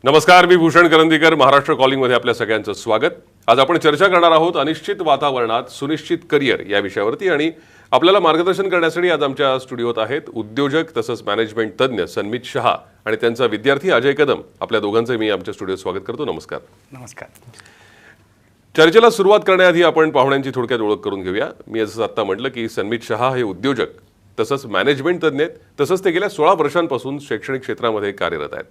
नमस्कार, मी भूषण करंदीकर. महाराष्ट्र कॉलिंगमध्ये आपल्या सगळ्यांचं स्वागत. आज आपण चर्चा करणार आहोत अनिश्चित वातावरणात सुनिश्चित करिअर या विषयावरती. आणि आपल्याला मार्गदर्शन करण्यासाठी आज आमच्या स्टुडिओत आहेत उद्योजक तसंच मॅनेजमेंट तज्ज्ञ सन्मित शहा आणि त्यांचा विद्यार्थी अजय कदम. आपल्या दोघांचं मी आमच्या स्टुडिओत स्वागत करतो. नमस्कार. नमस्कार. चर्चेला सुरुवात करण्याआधी आपण पाहुण्यांची थोडक्यात ओळख करून घेऊया. मी असं आता म्हटलं की सन्मित शहा हे उद्योजक तसंच मॅनेजमेंट तज्ज्ञ आहेत. तसंच ते गेल्या 16 वर्षांपासून शैक्षणिक क्षेत्रामध्ये कार्यरत आहेत.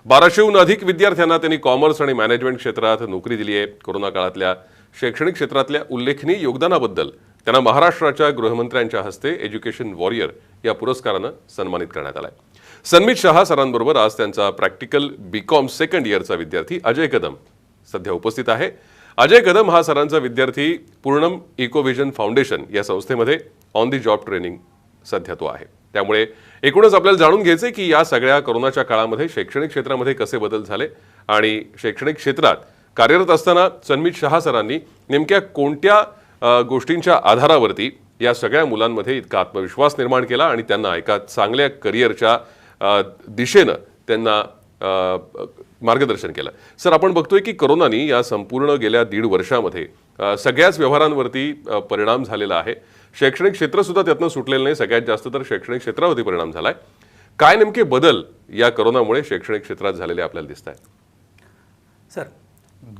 1200हून अधिक विद्यार्थ्यांना त्यांनी कॉमर्स आणि मॅनेजमेंट क्षेत्रात नोकरी दिली आहे. कोरोना काळातल्या शैक्षणिक क्षेत्रातल्या उल्लेखनीय योगदानाबद्दल त्यांना महाराष्ट्राच्या गृहमंत्र्यांच्या हस्ते एज्युकेशन वॉरियर या पुरस्कारानं सन्मानित करण्यात आलाय. सन्मित शहा सरांबरोबर आज त्यांचा प्रॅक्टिकल बीकॉम सेकंड इयरचा विद्यार्थी अजय कदम सध्या उपस्थित आहे. अजय कदम हा सरांचा विद्यार्थी पूर्णम इकोव्हिजन फाउंडेशन या संस्थेमध्ये ऑन दी जॉब ट्रेनिंग सध्या तो आहे. त्यामुळे एकूणच आपल्याला जाणून घ्यायचे की या सगळ्या कोरोनाच्या काळामध्ये शैक्षणिक क्षेत्रामध्ये कसे बदल झाले आणि शैक्षणिक क्षेत्रात कार्यरत असताना सन्मित शहा सरांनी नेमक्या कोणत्या गोष्टींच्या आधारावरती या सगळ्या मुलांमध्ये इतका आत्मविश्वास निर्माण केला आणि त्यांना एका चांगल्या करिअरच्या दिशेनं त्यांना मार्गदर्शन केलं. सर, आपण बघतोय की कोरोनानी या संपूर्ण गेल्या 1.5 वर्षामध्ये सगळ्याच व्यवहारांवरती परिणाम झालेला आहे. शैक्षणिक क्षेत्र सुद्धा त्यातनं सुटलेलं नाही. सगळ्यात जास्त तर शैक्षणिक क्षेत्रावरती परिणाम झालाय. काय नेमके बदल या कोरोनामुळे शैक्षणिक क्षेत्रात झालेले आपल्याला दिसत आहेत? सर,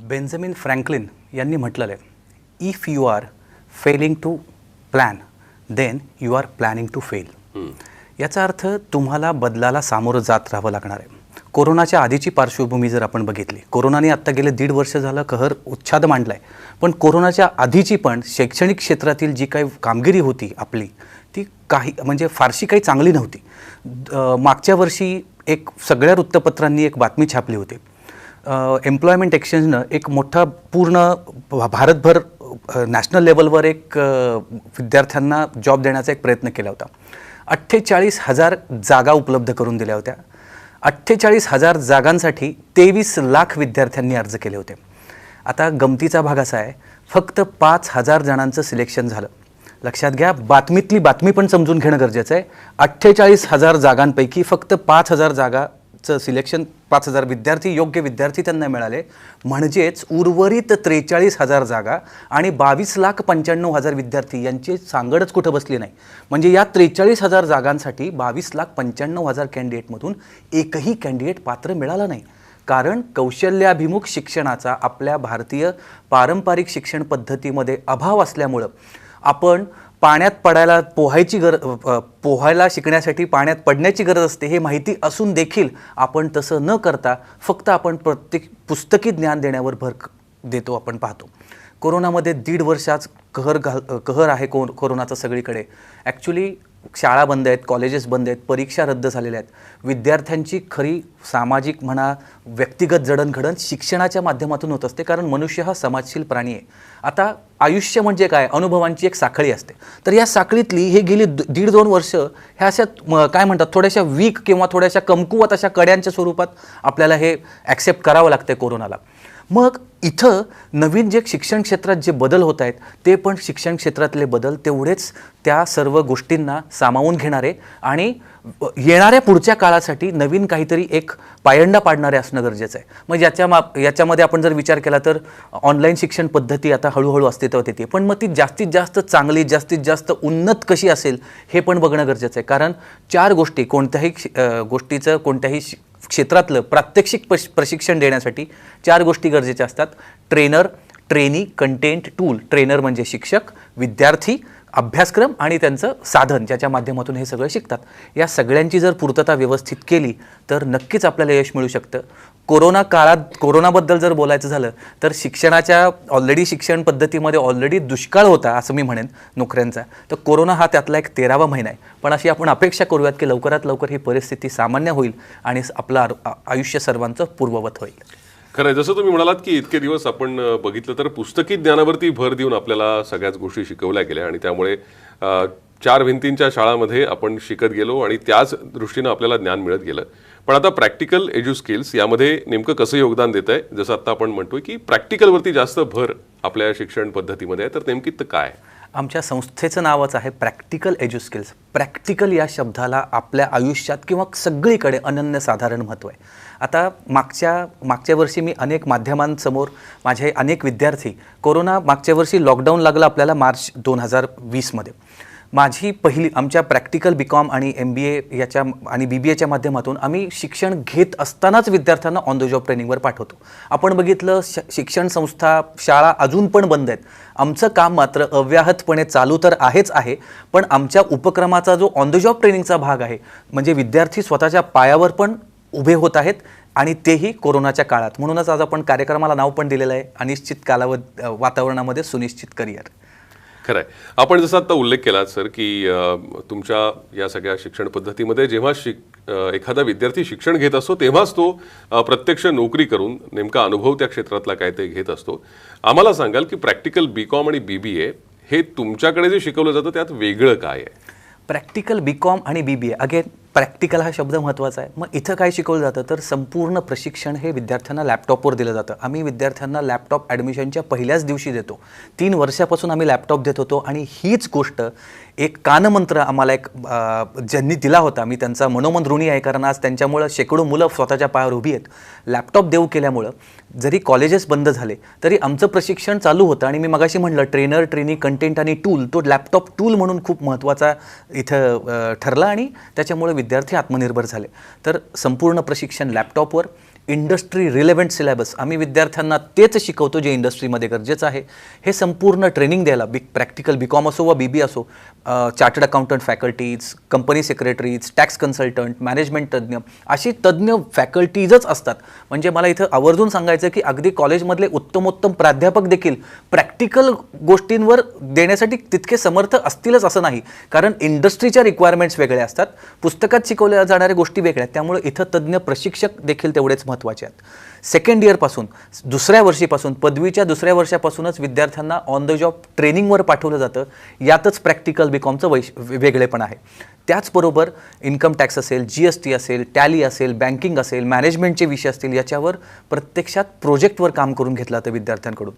बेंजामिन फ्रँकलिन यांनी म्हटलेलं आहे, if you are failing to plan then you are planning to fail. याचा अर्थ तुम्हाला बदलाला सामोरं जात राहावं लागणार आहे. कोरोनाच्या आधीची पार्श्वभूमी जर आपण बघितली, कोरोनाने आत्ता गेले 1.5 वर्ष झालं कहर उच्छाद मांडलाय. पण कोरोनाच्या आधीची पण शैक्षणिक क्षेत्रातील जी काही कामगिरी होती आपली, ती काही म्हणजे फारशी काही चांगली नव्हती. मागच्या वर्षी एक सगळ्या वृत्तपत्रांनी एक बातमी छापली होती. एम्प्लॉयमेंट एक्सचेंजनं एक मोठा पूर्ण भारतभर नॅशनल लेवलवर एक विद्यार्थ्यांना जॉब देण्याचा एक प्रयत्न केला होता. 48,000 जागा उपलब्ध करून दिल्या होत्या. 48,000 जागांसाठी 23 लाख विद्यार्थ्यांनी अर्ज केले होते. आता गमतीचा भाग असा आहे, फक्त 5,000 जणांचं सिलेक्शन झालं. लक्षात घ्या, बातमीतली बातमी पण समजून घेणं गरजेचं आहे. 48,000 जागांपैकी फक्त 5,000 जागाचं सिलेक्शन, 5,000 विद्यार्थी, योग्य विद्यार्थी त्यांना मिळाले. म्हणजेच उर्वरित 43,000 जागा आणि 22,95,000 विद्यार्थी यांची सांगडच कुठं बसली नाही. म्हणजे या 43,000 जागांसाठी 22,95,000 कॅन्डिडेटमधून एकही कॅन्डिडेट पात्र मिळाला नाही. कारण कौशल्याभिमुख शिक्षणाचा आपल्या भारतीय पारंपरिक शिक्षण पद्धतीमध्ये अभाव असल्यामुळं आपण पाण्यात पडायला पोहायला शिकण्यासाठी पाण्यात पडण्याची गरज असते हे माहिती असून देखील आपण तसं न करता फक्त आपण प्रत्येक पुस्तकी ज्ञान देण्यावर भर देतो. आपण पाहतो कोरोनामध्ये 1.5 वर्षाच कहर आहे कोरोनाचा सगळीकडे. ॲक्च्युली शाळा बंद आहेत, कॉलेजेस बंद आहेत, परीक्षा रद्द झालेल्या आहेत. विद्यार्थ्यांची खरी सामाजिक म्हणा व्यक्तिगत जडणघडण शिक्षणाच्या माध्यमातून होत असते, कारण मनुष्य हा समाजशील प्राणी आहे. आता आयुष्य म्हणजे काय, अनुभवांची एक साखळी असते. तर या साखळीतली हे गेली 1.5-2 वर्ष ह्या अशा काय म्हणतात थोड्याशा वीक किंवा थोड्याशा कमकुवत अशा कड्यांच्या स्वरूपात आपल्याला हे ॲक्सेप्ट करावं लागतं कोरोनाला. मग इथं नवीन जे शिक्षण क्षेत्रात जे बदल होत आहेत ते पण शिक्षण क्षेत्रातले बदल तेवढेच त्या सर्व गोष्टींना सामावून घेणारे आणि येणाऱ्या पुढच्या काळासाठी नवीन काहीतरी एक पायंडा पाडणारे असणं गरजेचं आहे. मग याच्यामध्ये आपण जर विचार केला तर ऑनलाईन शिक्षण पद्धती आता हळूहळू अस्तित्वात येते. पण मग ती जास्तीत जास्त चांगली, जास्तीत जास्त उन्नत कशी असेल हे पण बघणं गरजेचं आहे. कारण 4 गोष्टी कोणत्याही गोष्टीचं कोणत्याही क्षेत्रातलं प्रात्यक्षिक प्रशिक्षण देण्यासाठी 4 गोष्टी गरजेच्या असतात. Trainer, trainee, content, tool. Trainer म्हणजे शिक्षक, विद्यार्थी, अभ्यासक्रम आणि त्यांचं साधन ज्याच्या माध्यमातून हे सगळं शिकतात. या सगळ्यांची जर पूर्तता व्यवस्थित केली तर नक्कीच आपल्याला यश मिळू शकतं. कोरोना काळात कोरोनाबद्दल जर बोलायचं झालं तर शिक्षणाच्या ऑलरेडी शिक्षण पद्धतीमध्ये ऑलरेडी दुष्काळ होता असं मी म्हणेन नोकऱ्यांचा. तर कोरोना हा त्यातला एक 13वा महिना आहे. पण अशी आपण अपेक्षा करूयात की लवकरात लवकर ही परिस्थिती सामान्य होईल आणि आपलं आयुष्य सर्वांचं पूर्ववत होईल. खरं आहे, जसं तुम्ही म्हणालात की इतके दिवस आपण बघितलं तर पुस्तकी ज्ञानावरती भर देऊन आपल्याला सगळ्याच गोष्टी शिकवल्या गेल्या आणि त्यामुळे 4 भिंतींच्या शाळामध्ये आपण शिकत गेलो आणि त्याच दृष्टीनं आपल्याला ज्ञान मिळत गेलं. पण आता प्रॅक्टिकल एज्यू स्किल्स यामध्ये नेमकं कसं योगदान देत आहे? जसं आता आपण म्हणतोय की प्रॅक्टिकलवरती जास्त भर आपल्या शिक्षण पद्धतीमध्ये आहे, तर नेमकी तर काय? आमच्या संस्थेचं नावच आहे प्रॅक्टिकल एज्युस्किल्स. प्रॅक्टिकल या शब्दाला आपल्या आयुष्यात किंवा सगळीकडे अनन्यसाधारण महत्त्व आहे. आता मागच्या वर्षी मी अनेक माध्यमांसमोर माझे अनेक विद्यार्थी, कोरोना मागच्या वर्षी लॉकडाऊन लागला आपल्याला मार्च 2020मध्ये. माझी पहिली आमच्या प्रॅक्टिकल BCom आणि MBA याच्या आणि BBAच्या माध्यमातून आम्ही शिक्षण घेत असतानाच विद्यार्थ्यांना ऑन द जॉब ट्रेनिंगवर पाठवतो. आपण बघितलं शिक्षण संस्था, शाळा अजून पण बंद आहेत. आमचं काम मात्र अव्याहतपणे चालू तर आहेच आहे, पण आमच्या उपक्रमाचा जो ऑन द जॉब ट्रेनिंगचा भाग आहे, म्हणजे विद्यार्थी स्वतःच्या पायावर पण उभे होत आहेत आणि तेही कोरोनाच्या काळात. म्हणूनच आज आपण कार्यक्रमाला नाव पण दिलेलं आहे, अनिश्चित वातावरणामध्ये सुनिश्चित करिअर. खरं आहे. आपण जसा आता उल्लेख केला सर की तुमच्या या सगळ्या शिक्षण पद्धतीमध्ये जेव्हा एखादा विद्यार्थी शिक्षण घेत असतो तेव्हाच तो प्रत्यक्ष नोकरी करून नेमका अनुभव त्या क्षेत्रातला काय ते घेत असतो. आम्हाला सांगाल की प्रॅक्टिकल BCom आणि BBA हे तुमच्याकडे जे शिकवलं जातं त्यात वेगळं काय आहे? प्रॅक्टिकल BCom आणि BBA, अगेन प्रॅक्टिकल हा शब्द महत्त्वाचा आहे. मग इथं काय शिकवलं जातं तर संपूर्ण प्रशिक्षण हे विद्यार्थ्यांना लॅपटॉपवर दिलं जातं. आम्ही विद्यार्थ्यांना लॅपटॉप ॲडमिशनच्या पहिल्याच दिवशी देतो. 3 वर्षापासून आम्ही लॅपटॉप देत होतो आणि हीच गोष्ट एक कानमंत्र आम्हाला ज्यांनी दिला होता, मी त्यांचा मनोमन ऋणी आहे, कारण आज त्यांच्यामुळं शेकडो मुलं स्वतःच्या पायावर उभी आहेत. लॅपटॉप देऊ केल्यामुळं जरी कॉलेजेस बंद झाले तरी आमचं प्रशिक्षण चालू होतं. आणि मी मगाशी म्हटलं ट्रेनर, ट्रेनिंग, कंटेंट आणि टूल, तो लॅपटॉप टूल म्हणून खूप महत्त्वाचा इथं ठरला आणि त्याच्यामुळे विद्यार्थी आत्मनिर्भर झाले. तर संपूर्ण प्रशिक्षण लॅपटॉपवर, इंडस्ट्री रिलेव्हंट सिलेबस, आम्ही विद्यार्थ्यांना तेच शिकवतो जे इंडस्ट्रीमध्ये गरजेचं आहे. हे संपूर्ण ट्रेनिंग द्यायला प्रॅक्टिकल BCom असो वा BBA असो, chartered accountant faculties, company secretaries, tax consultant, management तज्ज्ञ, अशी तज्ज्ञ फॅकल्टीजच असतात. म्हणजे मला इथं आवर्जून सांगायचं की अगदी कॉलेजमधले उत्तमोत्तम प्राध्यापक देखील प्रॅक्टिकल गोष्टींवर देण्यासाठी तितके समर्थ असतीलच असं नाही, कारण इंडस्ट्रीच्या रिक्वायरमेंट्स वेगळ्या असतात, पुस्तकात शिकवल्या जाणाऱ्या गोष्टी वेगळ्या, त्यामुळे इथं तज्ज्ञ प्रशिक्षक देखील तेवढेच महत्त्वाचे आहेत. सेकंड इयरपासून, दुसऱ्या वर्षीपासून, पदवीच्या दुसऱ्या वर्षापासूनच विद्यार्थ्यांना ऑन द जॉब ट्रेनिंगवर पाठवलं जातं. यातच प्रॅक्टिकल BComचं वेगळेपण आहे. त्याचबरोबर इन्कम टॅक्स असेल, GST असेल, टॅली असेल, बँकिंग असेल, मॅनेजमेंटचे विषय असतील, याच्यावर प्रत्यक्षात प्रोजेक्टवर काम करून घेतलं जातं विद्यार्थ्यांकडून.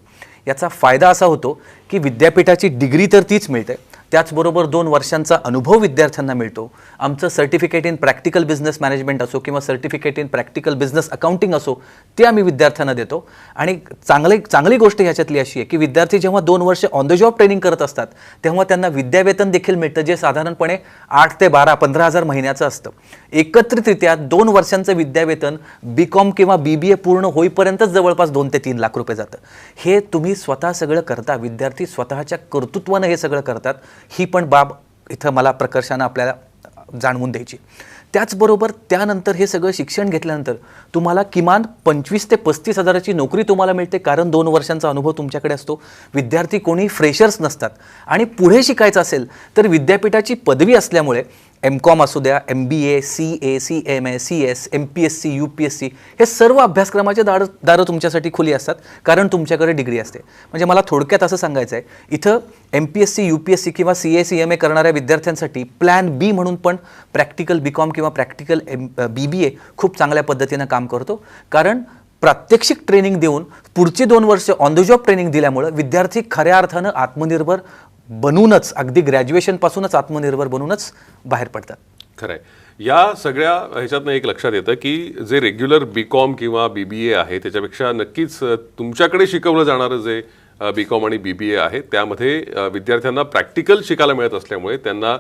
याचा फायदा असा होतो की विद्यापीठाची डिग्री तर तीच मिळते, त्याचबरोबर 2 वर्षांचा अनुभव विद्यार्थ्यांना मिळतो. आमचं certificate in practical business management असो किंवा certificate in practical business accounting असो, ते आम्ही विद्यार्थ्यांना देतो. आणि चांगली गोष्ट ह्याच्यातली अशी आहे की विद्यार्थी जेव्हा 2 वर्ष ऑन द जॉब ट्रेनिंग करत असतात तेव्हा त्यांना विद्यावेतन देखील मिळतं, जे साधारणपणे 8 ते 12-15 हजार महिन्याचं असतं. एकत्रितरित्या 2 वर्षांचं विद्यावेतन BCom किंवा BBA पूर्ण होईपर्यंतच जवळपास 2 ते 3 लाख रुपये जातं. हे तुम्ही स्वतः सगळं करता, विद्यार्थी स्वतःच्या कर्तृत्वानं हे सगळं करतात. ही पण बाब इथं मला प्रकर्षानं आपल्याला जाणवून द्यायची. त्याचबरोबर त्यानंतर हे सगळं शिक्षण घेतल्यानंतर तुम्हाला किमान 25 ते 35 हजाराची नोकरी तुम्हाला मिळते, कारण 2 वर्षांचा अनुभव तुमच्याकडे असतो. विद्यार्थी कोणी फ्रेशर्स नसतात. आणि पुढे शिकायचं असेल तर विद्यापीठाची पदवी असल्यामुळे MCom असू द्या, MBA, CA, CMA, CS, MPSC, UPSC, हे सर्व अभ्यासक्रमाचे दारं तुमच्यासाठी खुली असतात, कारण तुमच्याकडे डिग्री असते. म्हणजे मला थोडक्यात असं सांगायचं आहे, इथं MPSC, UPSC किंवा CA, CMA करणाऱ्या विद्यार्थ्यांसाठी प्लॅन B म्हणून पण प्रॅक्टिकल BCom किंवा प्रॅक्टिकल BBA खूप चांगल्या पद्धतीनं काम करतो. कारण प्रात्यक्षिक ट्रेनिंग देऊन पुढची 2 वर्ष ऑन द जॉब ट्रेनिंग दिल्यामुळं विद्यार्थी खऱ्या अर्थानं आत्मनिर्भर बनूनच, अगदी ग्रॅज्युएशनपासूनच आत्मनिर्भर बनूनच बाहेर पडतात. खरं आहे. या सगळ्या ह्याच्यातनं एक लक्षात येतं की जे रेग्युलर BCom किंवा BBA आहे त्याच्यापेक्षा नक्कीच तुमच्याकडे शिकवलं जाणारं जे BCom आणि BBA आहे त्यामध्ये विद्यार्थ्यांना प्रॅक्टिकल शिकायला मिळत असल्यामुळे त्यांना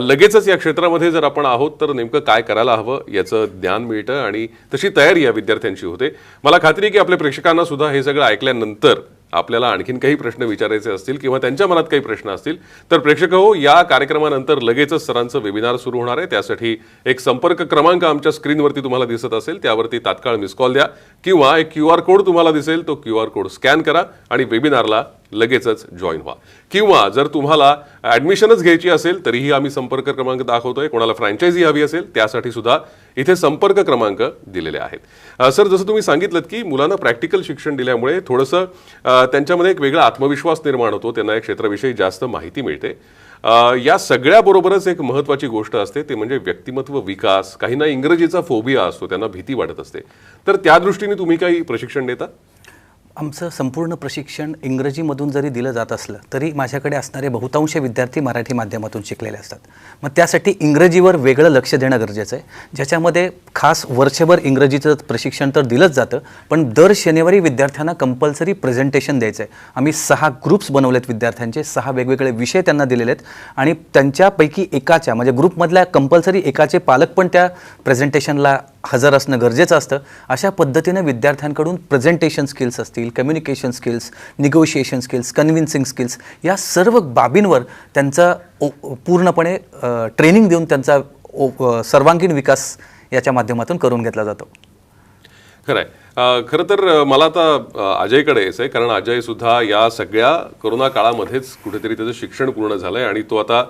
लगेचच या क्षेत्रामध्ये जर आपण आहोत तर नेमकं काय करायला हवं याचं ज्ञान मिळतं आणि तशी तयारी या विद्यार्थ्यांची होते. मला खात्री आहे की आपल्या प्रेक्षकांना सुद्धा हे सगळं ऐकल्यानंतर आपल्याला आणखीन काही प्रश्न विचारायचे असतील किंवा त्यांच्या मनात काही प्रश्न असतील तर प्रेक्षक हो, या कार्यक्रमानंतर लगेचच सरांचं वेबिनार सुरू होणार आहे. त्यासाठी एक संपर्क क्रमांक आमच्या स्क्रीनवरती तुम्हाला दिसत असेल, त्यावरती तात्काळ मिस कॉल द्या किंवा एक QR कोड तुम्हाला दिसेल, तो QR कोड स्कॅन करा आणि वेबिनारला लगेचच जॉईन व्हा. किंवा जर तुम्हाला ॲडमिशनच घ्यायची असेल तरीही आम्ही संपर्क क्रमांक दाखवतोय. कोणाला फ्रँचायझी हवी असेल त्यासाठी सुद्धा इथे संपर्क क्रमांक दिलेले आहेत. सर, जसं तुम्ही सांगितलं की मुलांना प्रॅक्टिकल शिक्षण दिल्यामुळे थोडंसं त्यांच्यामध्ये एक वेगळा आत्मविश्वास निर्माण होतो, त्यांना या क्षेत्राविषयी जास्त माहिती मिळते. या सगळ्याबरोबरच एक महत्त्वाची गोष्ट असते ते म्हणजे व्यक्तिमत्व विकास. काहींना इंग्रजीचा फोबिया असतो, त्यांना भीती वाटत असते, तर त्या दृष्टीने तुम्ही काही प्रशिक्षण देता? आमचं संपूर्ण प्रशिक्षण इंग्रजीमधून जरी दिलं जात असलं तरी माझ्याकडे असणारे बहुतांश विद्यार्थी मराठी माध्यमातून शिकलेले असतात. मग त्यासाठी इंग्रजीवर वेगळं लक्ष देणं गरजेचं आहे, ज्याच्यामध्ये खास वर्षभर इंग्रजीचं प्रशिक्षण तर दिलंच जातं, पण दर शनिवारी विद्यार्थ्यांना कंपल्सरी प्रेझेंटेशन द्यायचं आहे. आम्ही 6 ग्रुप्स बनवलेत विद्यार्थ्यांचे, 6 वेगवेगळे विषय त्यांना दिलेले आहेत आणि त्यांच्यापैकी एकाच्या म्हणजे ग्रुपमधल्या कंपल्सरी एकाचे पालक पण त्या प्रेझेंटेशनला हजर असणं गरजेचं असतं. अशा पद्धतीनं विद्यार्थ्यांकडून प्रेझेंटेशन स्किल्स असतील, communication skills, negotiation skills, convincing skills या सर्व बाबींवर त्यांचा पूर्णपणे ट्रेनिंग देऊन त्यांचा सर्वांगीण विकास याच्या माध्यमातून करून घेतला जातो. खरं आहे. खरं तर मला आता अजयकडे यायचं आहे, कारण अजय सुद्धा या सगळ्या कोरोना काळामध्येच कुठेतरी त्याचं शिक्षण पूर्ण झालं आहे आणि तो आता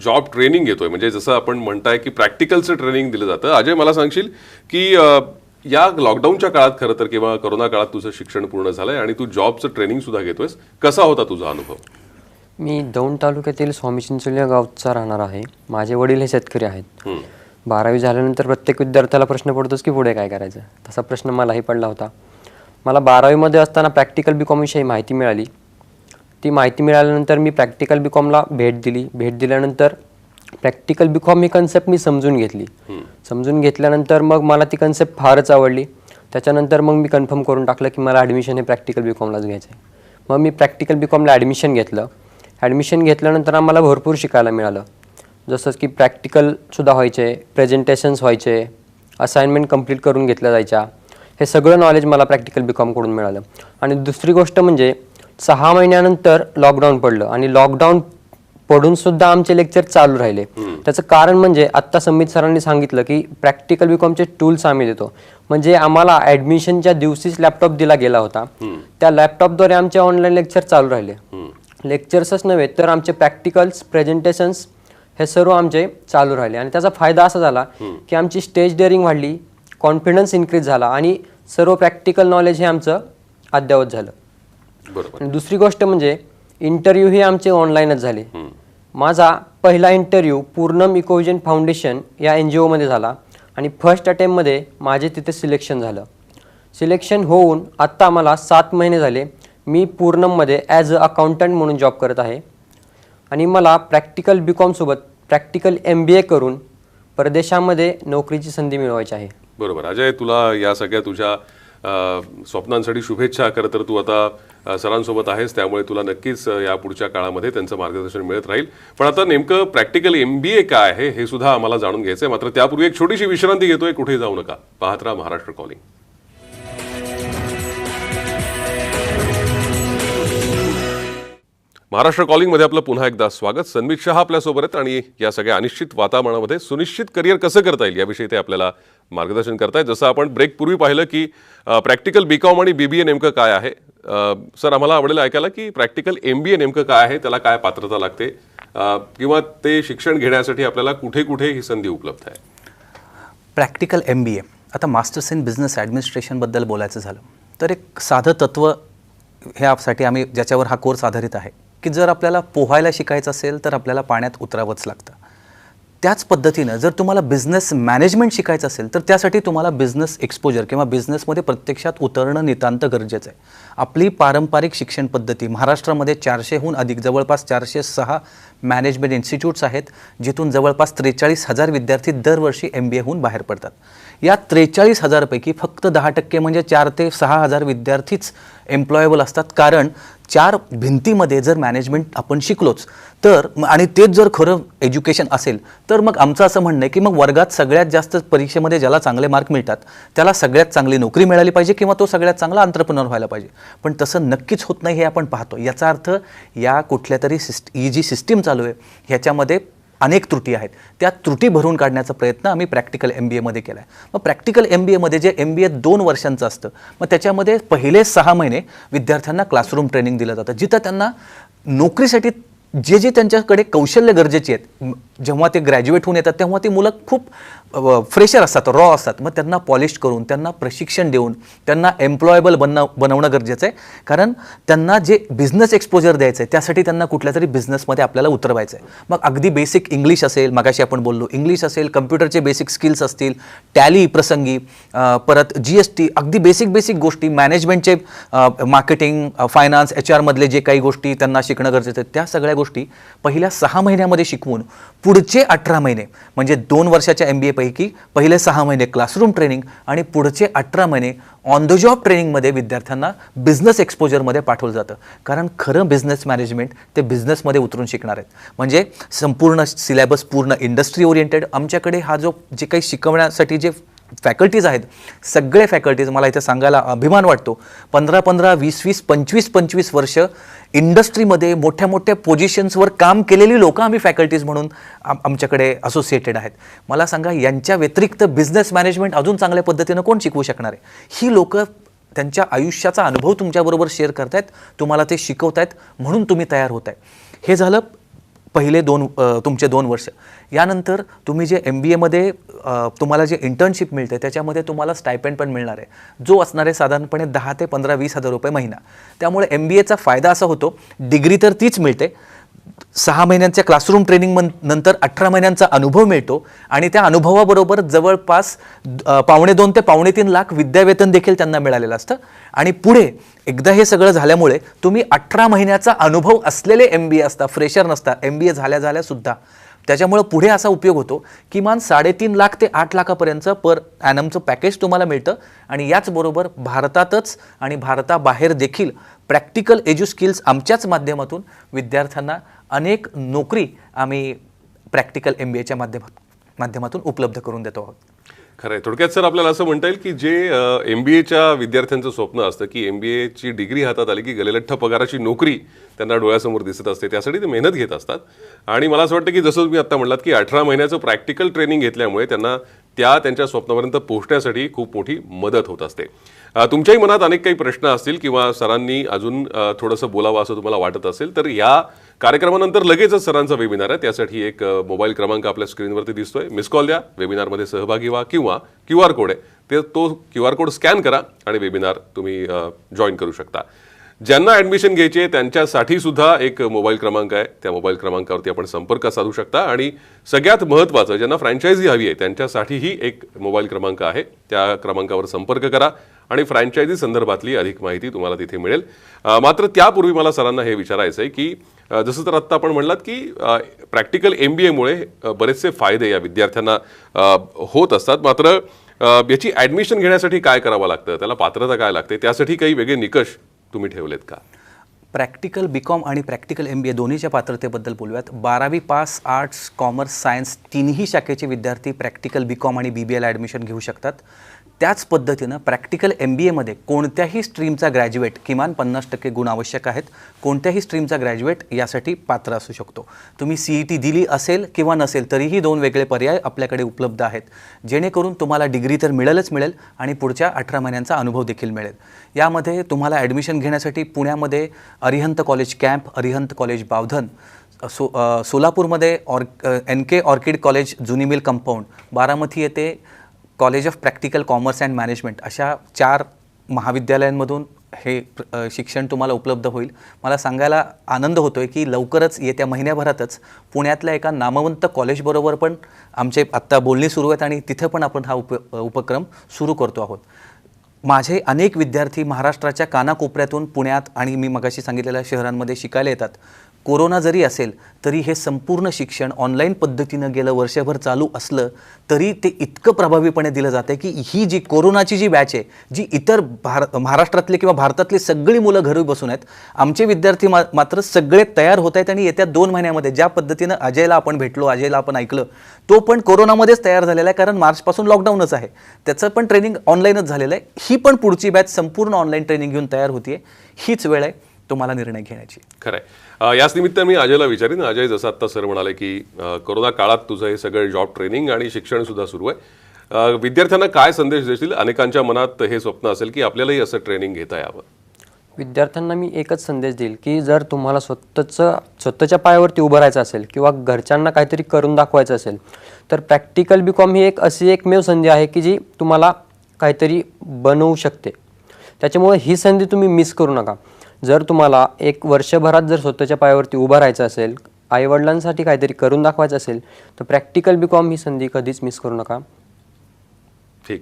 जॉब ट्रेनिंग घेतोय. म्हणजे जसं आपण म्हणताय की प्रॅक्टिकलचं ट्रेनिंग दिलं जातं. अजय, मला सांगशील की या लॉकडाऊनच्या काळात खरं तर किंवा कोरोना काळात तुझं शिक्षण पूर्ण झालंय आणि तू जॉबचं ट्रेनिंग सुद्धा घेतोयस, कसा होता तुझा अनुभव? मी दौंड तालुक्यातील स्वामी चिंचोली गावचा राहणार आहे. माझे वडील हे शेतकरी आहेत. 12वी झाल्यानंतर प्रत्येक विद्यार्थ्याला प्रश्न पडतोच की पुढे काय करायचं. तसा प्रश्न मलाही पडला होता. मला 12वीमध्ये असताना प्रॅक्टिकल बी कॉमविषयी माहिती मिळाली. ती माहिती मिळाल्यानंतर मी प्रॅक्टिकल बी कॉमला भेट दिली. भेट दिल्यानंतर प्रॅक्टिकल बी कॉम ही कन्सेप्ट मी समजून घेतली. समजून घेतल्यानंतर मग मला ती कन्सेप्ट फारच आवडली. त्याच्यानंतर मग मी कन्फर्म करून टाकलं की मला ॲडमिशन हे प्रॅक्टिकल बी कॉमलाच घ्यायचं आहे. मग मी प्रॅक्टिकल बी कॉमला ॲडमिशन घेतलं. ॲडमिशन घेतल्यानंतर आम्हाला भरपूर शिकायला मिळालं. जसं की प्रॅक्टिकलसुद्धा व्हायचे, प्रेझेंटेशन्स व्हायचे, असाइनमेंट कंप्लीट करून घेतल्या जायच्या. हे सगळं नॉलेज मला प्रॅक्टिकल बी कॉमकडून मिळालं. आणि दुसरी गोष्ट म्हणजे 6 महिन्यानंतर लॉकडाऊन पडलं आणि लॉकडाऊन पडून सुद्धा आमचे लेक्चर चालू राहिले. त्याचं कारण म्हणजे आत्ता संमित सरांनी सांगितलं की प्रॅक्टिकल बी कॉमचे टूल्स आम्ही देतो. म्हणजे आम्हाला ॲडमिशनच्या दिवशीच लॅपटॉप दिला गेला होता. त्या लॅपटॉपद्वारे आमचे ऑनलाईन लेक्चर चालू राहिले. लेक्चर्सच नव्हे तर आमचे प्रॅक्टिकल्स, प्रेझेंटेशन्स हे सर्व आमचे चालू राहिले. आणि त्याचा फायदा असा झाला की आमची स्टेज डेअरिंग वाढली, कॉन्फिडन्स इन्क्रीज झाला आणि सर्व प्रॅक्टिकल नॉलेज हे आमचं अद्ययावत झालं. बरोबर. आणि दुसरी गोष्ट म्हणजे इंटरव्ह्यू हे आमचे ऑनलाईनच झाले. माझा पहिला इंटरव्ह्यू पूर्णम इकोविजन फाउंडेशन या NGO मध्ये झाला आणि फर्स्ट अटेम्प्टमध्ये माझे तिथे सिलेक्शन झालं. सिलेक्शन होऊन आत्ता मला 7 महिने झाले मी पूर्णममध्ये ॲज अ अकाउंटंट म्हणून जॉब करत आहे. आणि मला प्रॅक्टिकल बी कॉमसोबत प्रॅक्टिकल MBA करून परदेशामध्ये नोकरीची संधी मिळवायची आहे. बरोबर. अजय, तुला या सगळ्या तुझ्या स्वप्नांसाठी शुभेच्छा. खरं तर तू आता सरांसोबत आहेस, त्यामुळे तुला नक्कीच या पुढच्या काळामध्ये त्यांचं मार्गदर्शन मिळत राहील. पण आता नेमकं प्रॅक्टिकल MBA काय आहे हे सुद्धा आम्हाला जाणून घ्यायचं आहे. मात्र त्यापूर्वी एक छोटीशी विश्रांती घेतोय. कुठे जाऊ नका, पाहत राहा महाराष्ट्र कॉलिंग. महाराष्ट्र कॉलिंगमध्ये आपलं पुन्हा एकदा स्वागत. सन्मित शहा आपल्यासोबत आहेत आणि या सगळ्या अनिश्चित वातावरणामध्ये सुनिश्चित करिअर कसं करता येईल याविषयी ते आपल्याला मार्गदर्शन करतायत. जसं आपण ब्रेकपूर्वी पाहिलं की प्रॅक्टिकल BCom आणि BBA नेमकं काय आहे. सर, आम्हाला आवडेल ऐकायला की प्रॅक्टिकल MBA नेमकं काय आहे, त्याला काय पात्रता लागते किंवा ते शिक्षण घेण्यासाठी आपल्याला कुठे कुठे ही संधी उपलब्ध आहे. प्रॅक्टिकल MBA, आता मास्टर्स इन बिझनेस ॲडमिनिस्ट्रेशनबद्दल बोलायचं झालं तर एक साधं तत्त्व ह्यासाठी आम्ही ज्याच्यावर हा कोर्स आधारित आहे की जर आपल्याला पोहायला शिकायचं असेल तर आपल्याला पाण्यात उतरावंच लागतं. त्याच पद्धतीनं जर तुम्हाला बिझनेस मॅनेजमेंट शिकायचं असेल तर त्यासाठी तुम्हाला बिझनेस एक्सपोजर किंवा बिझनेसमध्ये प्रत्यक्षात उतरणं नितांत गरजेचं आहे. आपली पारंपरिक शिक्षण पद्धती महाराष्ट्रामध्ये 400हून अधिक जवळपास 406 मॅनेजमेंट इन्स्टिट्यूट्स आहेत, जिथून जवळपास 43,000 विद्यार्थी दरवर्षी MBA होऊन बाहेर पडतात. या 43,000 पैकी फक्त 10% म्हणजे 4 ते 6,000 विद्यार्थीच एम्प्लॉयबल असतात. कारण 4 भिंतीमध्ये जर मॅनेजमेंट आपण शिकलोच तर आणि तेच जर खरं एज्युकेशन असेल तर मग आमचं असं म्हणणं आहे की मग वर्गात सगळ्यात जास्त परीक्षेमध्ये ज्याला चांगले मार्क मिळतात त्याला सगळ्यात चांगली नोकरी मिळाली पाहिजे किंवा तो सगळ्यात चांगला एंटरप्रेन्योर व्हायला पाहिजे. पण तसं नक्कीच होत नाही हे आपण पाहतो. याचा अर्थ या कुठल्या तरी ही जी सिस्टीम चालू आहे ह्याच्यामध्ये अनेक त्रुटी आहेत. त्या त्रुटी भरून काढण्याचा प्रयत्न आम्ही प्रॅक्टिकल MBA मध्ये केला आहे. मग प्रॅक्टिकल MBA मध्ये जे MBA 2 वर्षांचं असतं, मग त्याच्यामध्ये पहिले 6 महिने विद्यार्थ्यांना क्लासरूम ट्रेनिंग दिलं जातं, जिथं त्यांना नोकरीसाठी जे त्यांच्याकडे कौशल्य गरजेची आहेत, जेव्हा ते ग्रॅज्युएट होऊन येतात तेव्हा ती मुलं खूप फ्रेशर असतात, रॉ असतात, मग त्यांना पॉलिश करून, त्यांना प्रशिक्षण देऊन, त्यांना एम्प्लॉयबल बनवणं गरजेचं आहे. कारण त्यांना जे बिझनेस एक्सपोजर द्यायचं आहे त्यासाठी त्यांना कुठल्या तरी बिझनेसमध्ये आपल्याला उतरवायचं आहे. मग अगदी बेसिक इंग्लिश असेल, मगाशी आपण बोललो इंग्लिश असेल, कम्प्युटरचे बेसिक स्किल्स असतील, टॅली प्रसंगी, परत GST, अगदी बेसिक गोष्टी, मॅनेजमेंटचे, मार्केटिंग, फायनान्स, HR मधले जे काही गोष्टी त्यांना शिकणं गरजेचं आहे, त्या सगळ्या गोष्टी पहिल्या 6 महिन्यामध्ये शिकवून पुढचे 18 महिने म्हणजे 2 वर्षाच्या MBA पैकी पहिले 6 महिने क्लासरूम ट्रेनिंग आणि पुढचे 18 महिने ऑन द जॉब ट्रेनिंगमध्ये विद्यार्थ्यांना बिझनेस एक्सपोजरमध्ये पाठवलं जातं. कारण खरं बिझनेस मॅनेजमेंट ते बिझनेसमध्ये उतरून शिकणार आहेत. म्हणजे संपूर्ण सिलेबस पूर्ण इंडस्ट्री ओरिएंटेड. आमच्याकडे हा जे काही शिकवण्यासाठी जे फॅकल्टीज आहेत, सगळे फॅकल्टीज, मला इथे सांगायला अभिमान वाटतो, 15-15, 20-20, 25-25 वर्ष इंडस्ट्रीमध्ये मोठ्या मोठ्या पोझिशन्सवर काम केलेली लोकं आम्ही फॅकल्टीज म्हणून आमच्याकडे असोसिएटेड आहेत. मला सांगा, यांच्या व्यतिरिक्त बिझनेस मॅनेजमेंट अजून चांगल्या पद्धतीनं कोण शिकवू शकणार आहे? ही लोकं त्यांच्या आयुष्याचा अनुभव तुमच्याबरोबर शेअर करतायत, तुम्हाला ते शिकवतायत, म्हणून तुम्ही तयार होत आहे. हे झालं पहिले तुमचे 2 वर्ष. यानंतर तुम्ही जे MBAमध्ये तुम्हाला जे इंटर्नशिप मिळते त्याच्यामध्ये तुम्हाला स्टायपेंड पण मिळणार आहे, जो असणार आहे साधारणपणे 10 ते 15-20 हजार रुपये महिना. त्यामुळे MBAचा फायदा असा होतो, डिग्री तर तीच मिळते, 6 महिन्यांच्या क्लासरूम ट्रेनिंग नंतर 18 महिन्यांचा अनुभव मिळतो आणि त्या अनुभवाबरोबर जवळपास 2.25 ते 3.25 लाख विद्यावेतन देखील त्यांना मिळालेलं असतं. आणि पुढे एकदा हे सगळं झाल्यामुळे तुम्ही 18 महिन्याचा अनुभव असलेले MBA असता, फ्रेशर नसता, MBA झाल्या सुद्धा. त्याच्यामुळे पुढे असा उपयोग होतो, किमान 3.5 लाख ते 8 लाखापर्यंत पर ॲनमचं पॅकेज तुम्हाला मिळतं. आणि याचबरोबर भारतातच आणि भारताबाहेर देखील प्रॅक्टिकल एज्यू स्किल्स आमच्याच माध्यमातून विद्यार्थ्यांना अनेक नोकरी आम्ही प्रॅक्टिकल MBAच्या माध्यमातून उपलब्ध करून देतो आहोत. खरं आहे. थोडक्यात सर आपल्याला असं म्हणता येईल की जे MBAच्या विद्यार्थ्यांचं स्वप्न असतं की MBAची डिग्री हातात आली की गलेलठ्ठ पगाराची नोकरी त्यांना डोळ्यासमोर दिसत असते, त्यासाठी ते मेहनत घेत असतात. आणि मला असं वाटतं की जसं तुम्ही आता म्हणलात की 18 महिन्याचं प्रॅक्टिकल ट्रेनिंग घेतल्यामुळे त्यांना त्यांच्या स्वप्नापर्यंत पोहोचण्यासाठी खूप मोठी मदत होत असते. तुमच्याही मनात अनेक काही प्रश्न असतील किंवा सरांनी अजून थोडंसं बोलावं असं तुम्हाला वाटत असेल तर या कार्यक्रमानंतर लगेचच सरांचा वेबिनार आहे. त्यासाठी एक मोबाईल क्रमांक आपल्या स्क्रीनवरती दिसतोय, मिस कॉल द्या, वेबिनारमध्ये सहभागी व्हा किंवा QR कोड आहे तो QR कोड स्कॅन करा आणि वेबिनार तुम्ही जॉईन करू शकता. ज्यांना ॲडमिशन घ्यायची आहे त्यांच्यासाठी सुद्धा एक मोबाईल क्रमांक आहे, त्या मोबाईल क्रमांकावरती आपण संपर्क साधू शकता. आणि सगळ्यात महत्त्वाचं, ज्यांना फ्रँचायझी हवी आहे त्यांच्यासाठीही एक मोबाईल क्रमांक आहे, त्या क्रमांकावर संपर्क करा आणि फ्रँचायझी संदर्भातली अधिक माहिती तुम्हाला तिथे मिळेल. मात्र त्यापूर्वी मला सरांना हे विचारायचं आहे की जसं तर आत्ता आपण म्हणलात की प्रॅक्टिकल MBAमुळे बरेचसे फायदे या विद्यार्थ्यांना होत असतात. मात्र याची ॲडमिशन घेण्यासाठी काय करावं लागतं, त्याला पात्रता काय लागते, त्यासाठी काही वेगळे निकष तुम्ही ठेवलेत का? प्रॅक्टिकल BCom आणि प्रॅक्टिकल MBA दोन्हीच्या पात्रतेबद्दल बोलूयात. 12वी पास, आर्ट्स, कॉमर्स, सायन्स तिन्ही शाखेचे विद्यार्थी प्रॅक्टिकल BCom आणि BBAला ॲडमिशन घेऊ शकतात. त्याच पद्धतीनं प्रॅक्टिकल MBAमध्ये कोणत्याही स्ट्रीमचा ग्रॅज्युएट, किमान 50% गुण आवश्यक आहेत, कोणत्याही स्ट्रीमचा ग्रॅज्युएट यासाठी पात्र असू शकतो. तुम्ही CET दिली असेल किंवा नसेल तरीही 2 वेगळे पर्याय आपल्याकडे उपलब्ध आहेत, जेणेकरून तुम्हाला डिग्री तर मिळेलच मिळेल आणि पुढच्या 18 महिन्यांचा अनुभव देखील मिळेल. यामध्ये तुम्हाला ॲडमिशन घेण्यासाठी पुण्यामध्ये Arihant college camp, Arihant college Bavdhan, सोलापूरमध्ये NK ऑर्किड कॉलेज जुनी मिल कंपाऊंड, बारामती येथे college of practical commerce and management अशा 4 महाविद्यालयांमधून हे शिक्षण तुम्हाला उपलब्ध होईल. मला सांगायला आनंद होतोय की लवकरच येत्या महिन्याभरातच पुण्यातल्या एका नामवंत कॉलेजबरोबर पण आमचे आत्ता बोलणी सुरू आहेत आणि तिथे पण आपण हा उपक्रम सुरू करतो आहोत. माझे अनेक विद्यार्थी महाराष्ट्राच्या कानाकोपऱ्यातून पुण्यात आणि मी मगाशी सांगितलेल्या शहरांमध्ये शिकायला येतात. कोरोना जरी असेल तरी हे संपूर्ण शिक्षण ऑनलाईन पद्धतीनं गेलं वर्षभर चालू असलं तरी ते इतकं प्रभावीपणे दिलं जातं की ही जी कोरोनाची जी बॅच आहे, जी इतर महाराष्ट्रातले किंवा भारतातली सगळी मुलं घरी बसून आहेत, आमचे विद्यार्थी मात्र सगळे तयार होत आहेत. आणि येत्या 2 महिन्यामध्ये ज्या पद्धतीनं अजयला आपण भेटलो, अजयला आपण ऐकलं, तो पण कोरोनामध्येच तयार झालेला आहे, कारण मार्चपासून लॉकडाऊनच आहे, त्याचं पण ट्रेनिंग ऑनलाईनच झालेलं आहे. ही पण पुढची बॅच संपूर्ण ऑनलाईन ट्रेनिंग घेऊन तयार होतीये. हीच वेळ आहे तुम्हाला निर्णय घेण्याची. खरं आहे. याच निमित्त मी अजयला विचारीन. अजय, जसं आत्ता सर म्हणाले की कोरोना काळात तुझं हे सगळं जॉब ट्रेनिंग आणि शिक्षण सुद्धा सुरू आहे, विद्यार्थ्यांना काय संदेश देशील? अनेकांच्या मनात हे स्वप्न असेल की आपल्यालाही असं ट्रेनिंग घेता यावं. विद्यार्थ्यांना मी एकच संदेश देईल की जर तुम्हाला स्वतःच्या पायावरती उभं राहायचं असेल किंवा घरच्यांना काहीतरी करून दाखवायचं असेल तर प्रॅक्टिकल BCom ही एक अशी एकमेव संधी आहे की जी तुम्हाला काहीतरी बनवू शकते. त्याच्यामुळे ही संधी तुम्ही मिस करू नका. जर तुम्हाला एक वर्षभरात जर स्वतःच्या पायावरती उभं राहायचं असेल, आईवडिलांसाठी काहीतरी करून दाखवायचं असेल तर प्रॅक्टिकल BCom ही संधी कधीच मिस करू नका. ठीक.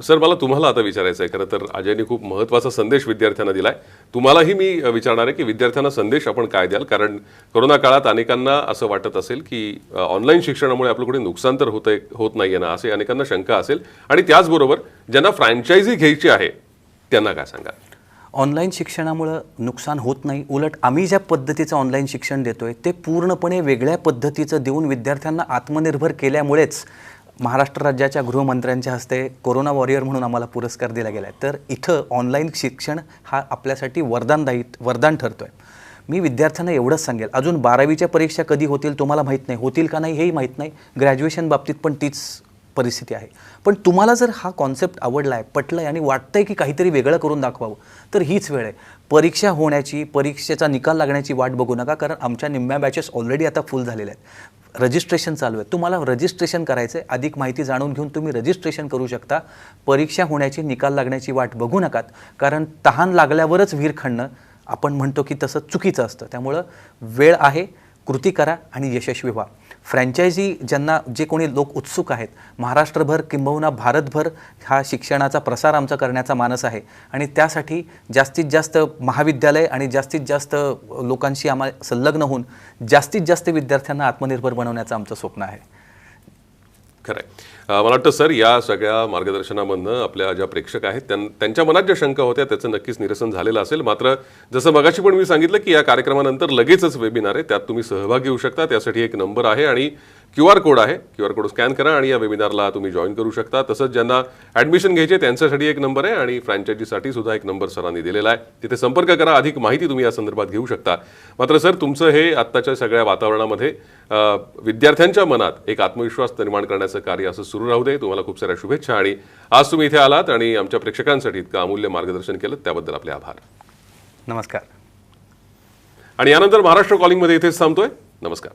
सर, मला तुम्हाला आता विचारायचं आहे. खरं तर अजयने खूप महत्त्वाचा संदेश विद्यार्थ्यांना दिलाय. तुम्हालाही मी विचारणार आहे की विद्यार्थ्यांना संदेश आपण काय द्याल, कारण कोरोना काळात अनेकांना असं वाटत असेल की ऑनलाईन शिक्षणामुळे आपलं कुठे नुकसान तर होत नाहीये ना, असे अनेकांना शंका असेल. आणि त्याचबरोबर ज्यांना फ्रँचायझी घ्यायची आहे त्यांना काय सांगा? ऑनलाईन शिक्षणामुळं नुकसान होत नाही. उलट आम्ही ज्या पद्धतीचं ऑनलाईन शिक्षण देतोय ते पूर्णपणे वेगळ्या पद्धतीचं देऊन विद्यार्थ्यांना आत्मनिर्भर केल्यामुळेच महाराष्ट्र राज्याच्या गृहमंत्र्यांच्या हस्ते कोरोना वॉरियर म्हणून आम्हाला पुरस्कार दिला गेला आहे. तर इथं ऑनलाईन शिक्षण हा आपल्यासाठी वरदान ठरतो आहे. मी विद्यार्थ्यांना एवढंच सांगेल, अजून 12वीच्या परीक्षा कधी होतील तुम्हाला माहीत नाही, होतील का नाही हेही माहीत नाही. ग्रॅज्युएशन बाबतीत पण तीच परिस्थिती आहे. पण तुम्हाला जर हा कॉन्सेप्ट आवडला आहे, पटला आहे आणि वाटतं आहे की काहीतरी वेगळं करून दाखवावं तर हीच वेळ आहे. परीक्षा होण्याची, परीक्षेचा निकाल लागण्याची वाट बघू नका, कारण आमच्या निम्म्या बॅचेस ऑलरेडी आता फुल झालेल्या आहेत. रजिस्ट्रेशन चालू आहे. तुम्हाला रजिस्ट्रेशन करायचं आहे. अधिक माहिती जाणून घेऊन तुम्ही रजिस्ट्रेशन करू शकता. परीक्षा होण्याची, निकाल लागण्याची वाट बघू नकात, कारण तहान लागल्यावरच विहीर खणणं आपण म्हणतो की तसं चुकीचं असतं. त्यामुळं वेळ आहे, कृती करा आणि यशस्वी व्हा. फ्रँचायझी ज्यांना, जे कोणी लोक उत्सुक आहेत, महाराष्ट्रभर किंबहुना भारतभर हा शिक्षणाचा प्रसार आमचा करण्याचा मानस आहे आणि त्यासाठी जास्तीत जास्त महाविद्यालय आणि जास्तीत जास्त लोकांशी आम्हाला संलग्न होऊन जास्तीत जास्त विद्यार्थ्यांना आत्मनिर्भर बनवण्याचं आमचं स्वप्न आहे. खरं आहे. मला वाटतं सर, या सगळ्या मार्गदर्शनामधनं आपल्या ज्या प्रेक्षक आहेत त्यांच्या मनात ज्या शंका होत्या त्याचं नक्कीच निरसन झालेलं असेल. मात्र जसं मगाशी पण मी सांगितलं की या कार्यक्रमानंतर लगेचच वेबिनार आहे, त्यात तुम्ही सहभागी घेऊ शकता. त्यासाठी एक नंबर आहे आणि QR कोड आहे. QR कोड स्कॅन करा आणि या वेबिनारला तुम्ही जॉईन करू शकता. तसंच ज्यांना ॲडमिशन घ्यायचे त्यांच्यासाठी एक नंबर आहे आणि फ्रँचायझीसाठी सुद्धा एक नंबर सरांनी दिलेला आहे. तिथे संपर्क करा, अधिक माहिती तुम्ही या संदर्भात घेऊ शकता. मात्र सर, तुमचं हे आत्ताच्या सगळ्या वातावरणामध्ये विद्यार्थ्यांच्या मनात एक आत्मविश्वास निर्माण करण्याचं कार्य असं सुरू राहू दे. तुम्हाला खूप साऱ्या शुभेच्छा आणि आज तुम्ही इथे आलात आणि आमच्या प्रेक्षकांसाठी इतकं अमूल्य मार्गदर्शन केलं त्याबद्दल आपले आभार. नमस्कार. आणि यानंतर महाराष्ट्र कॉलिंगमध्ये इथेच थांबतोय. नमस्कार.